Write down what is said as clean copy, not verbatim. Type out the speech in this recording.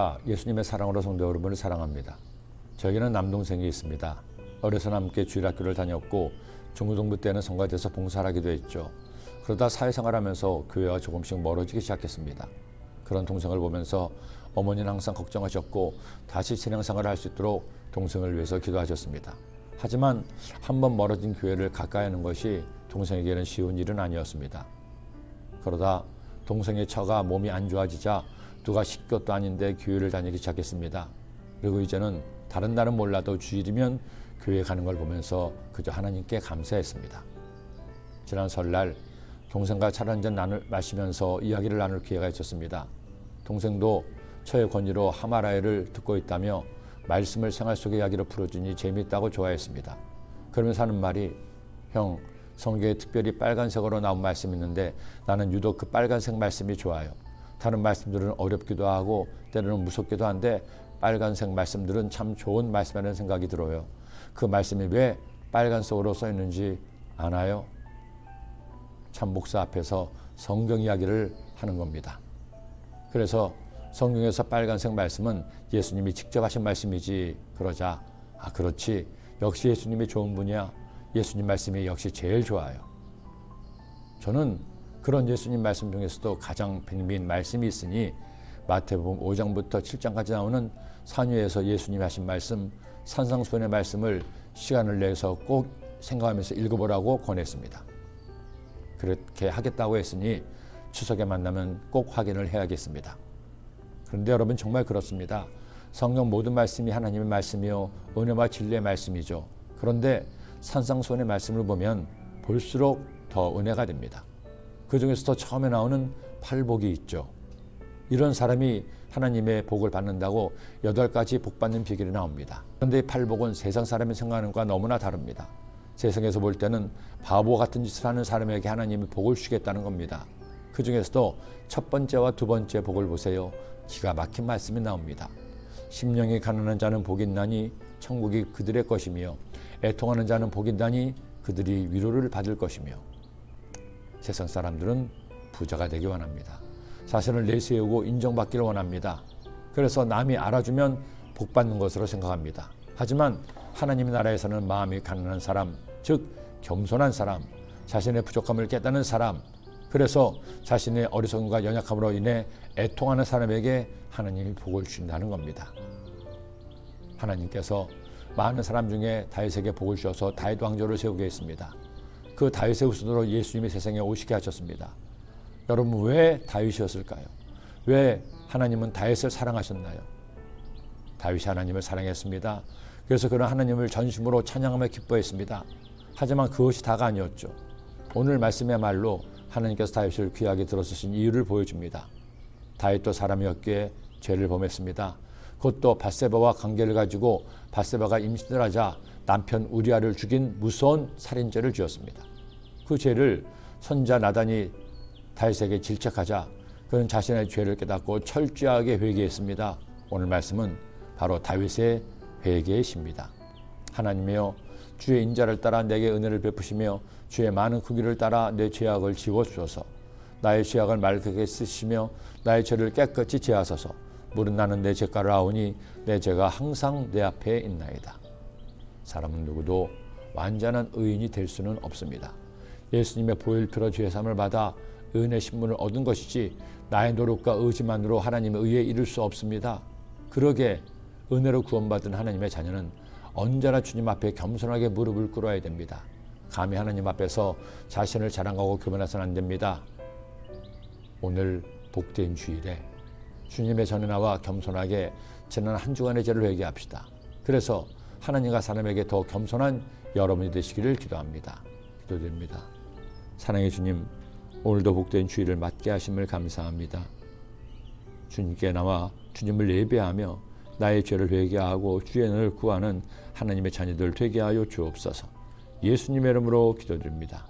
제가 예수님의 사랑으로 성도 여러분을 사랑합니다. 저에게는 남동생이 있습니다. 어려서 함께 주일학교를 다녔고 중고등부 때는 성가대에서 봉사를 하기도 했죠. 그러다 사회생활하면서 교회와 조금씩 멀어지기 시작했습니다. 그런 동생을 보면서 어머니는 항상 걱정하셨고 다시 신앙생활을 할 수 있도록 동생을 위해서 기도하셨습니다. 하지만 한번 멀어진 교회를 가까이 하는 것이 동생에게는 쉬운 일은 아니었습니다. 그러다 동생의 처가 몸이 안 좋아지자 누가 식것도 아닌데 교회를 다니기 시작했습니다. 그리고 이제는 다른 날은 몰라도 주일이면 교회 가는 걸 보면서 그저 하나님께 감사했습니다. 지난 설날 동생과 차 한잔 마시면서 이야기를 나눌 기회가 있었습니다. 동생도 처의 권위로 하마라야를 듣고 있다며 말씀을 생활 속의 이야기로 풀어주니 재미있다고 좋아했습니다. 그러면서 하는 말이, 형, 성경에 특별히 빨간색으로 나온 말씀이 있는데 나는 유독 그 빨간색 말씀이 좋아요. 다른 말씀들은 어렵기도 하고 때로는 무섭기도 한데 빨간색 말씀들은 참 좋은 말씀이라는 생각이 들어요. 그 말씀이 왜 빨간색으로 써 있는지 아나요? 참 목사 앞에서 성경 이야기를 하는 겁니다. 그래서 성경에서 빨간색 말씀은 예수님이 직접 하신 말씀이지, 그러자 그렇지, 역시 예수님이 좋은 분이야. 예수님 말씀이 역시 제일 좋아요. 저는 그런 예수님 말씀 중에서도 가장 백미인 말씀이 있으니 마태복음 5장부터 7장까지 나오는 산 위에서 예수님이 하신 말씀, 산상수훈의 말씀을 시간을 내서 꼭 생각하면서 읽어보라고 권했습니다. 그렇게 하겠다고 했으니 추석에 만나면 꼭 확인을 해야겠습니다. 그런데 여러분, 정말 그렇습니다. 성경 모든 말씀이 하나님의 말씀이요 은혜와 진리의 말씀이죠. 그런데 산상수훈의 말씀을 보면 볼수록 더 은혜가 됩니다. 그 중에서도 처음에 나오는 팔복이 있죠. 이런 사람이 하나님의 복을 받는다고 8가지 복 받는 비결이 나옵니다. 그런데 이 팔복은 세상 사람이 생각하는 것과 너무나 다릅니다. 세상에서 볼 때는 바보 같은 짓을 하는 사람에게 하나님이 복을 주겠다는 겁니다. 그 중에서도 첫 번째와 두 번째 복을 보세요. 기가 막힌 말씀이 나옵니다. 심령이 가난한 자는 복이 있나니 천국이 그들의 것이며 애통하는 자는 복이 있나니 그들이 위로를 받을 것이며. 세상 사람들은 부자가 되기 원합니다. 자신을 내세우고 인정받기를 원합니다. 그래서 남이 알아주면 복 받는 것으로 생각합니다. 하지만 하나님의 나라에서는 마음이 가난한 사람, 즉 겸손한 사람, 자신의 부족함을 깨닫는 사람, 그래서 자신의 어리석음과 연약함으로 인해 애통하는 사람에게 하나님이 복을 주신다는 겁니다. 하나님께서 많은 사람 중에 다윗에게 복을 주셔서 다윗 왕조를 세우게 했습니다. 그 다윗의 후손으로 예수님이 세상에 오시게 하셨습니다. 여러분, 왜 다윗이었을까요? 왜 하나님은 다윗을 사랑하셨나요? 다윗이 하나님을 사랑했습니다. 그래서 그는 하나님을 전심으로 찬양하며 기뻐했습니다. 하지만 그것이 다가 아니었죠. 오늘 말씀의 말로 하나님께서 다윗을 귀하게 들어쓰신 이유를 보여줍니다. 다윗도 사람이었기에 죄를 범했습니다. 그것도 밧세바와 관계를 가지고 밧세바가 임신을 하자 남편 우리아를 죽인 무서운 살인죄를 지었습니다. 그 죄를 선지자 나단이 다윗에게 질책하자 그는 자신의 죄를 깨닫고 철저하게 회개했습니다. 오늘 말씀은 바로 다윗의 회개의 시입니다. 하나님이여, 주의 인자를 따라 내게 은혜를 베푸시며 주의 많은 긍휼을 따라 내 죄악을 지워주소서. 나의 죄악을 맑게 쓰시며 나의 죄를 깨끗이 제하소서. 물은 나는 내 죄가를 아오니 내 죄가 항상 내 앞에 있나이다. 사람은 누구도 완전한 의인이 될 수는 없습니다. 예수님의 보혈피로 죄 사함을 받아 은혜 신분을 얻은 것이지 나의 노력과 의지만으로 하나님의 의에 이를 수 없습니다. 그러게 은혜로 구원받은 하나님의 자녀는 언제나 주님 앞에 겸손하게 무릎을 꿇어야 됩니다. 감히 하나님 앞에서 자신을 자랑하고 교만해서는 안 됩니다. 오늘 복된 주일에 주님의 전에 나와 겸손하게 지난 한 주간의 죄를 회개합시다. 그래서 하나님과 사람에게 더 겸손한 여러분이 되시기를 기도합니다. 기도드립니다. 사랑의 주님, 오늘도 복된 주일을 맞게 하심을 감사합니다. 주님께 나와 주님을 예배하며 나의 죄를 회개하고 주의 은혜를 구하는 하나님의 자녀들 되게 하여 주옵소서. 예수님의 이름으로 기도드립니다.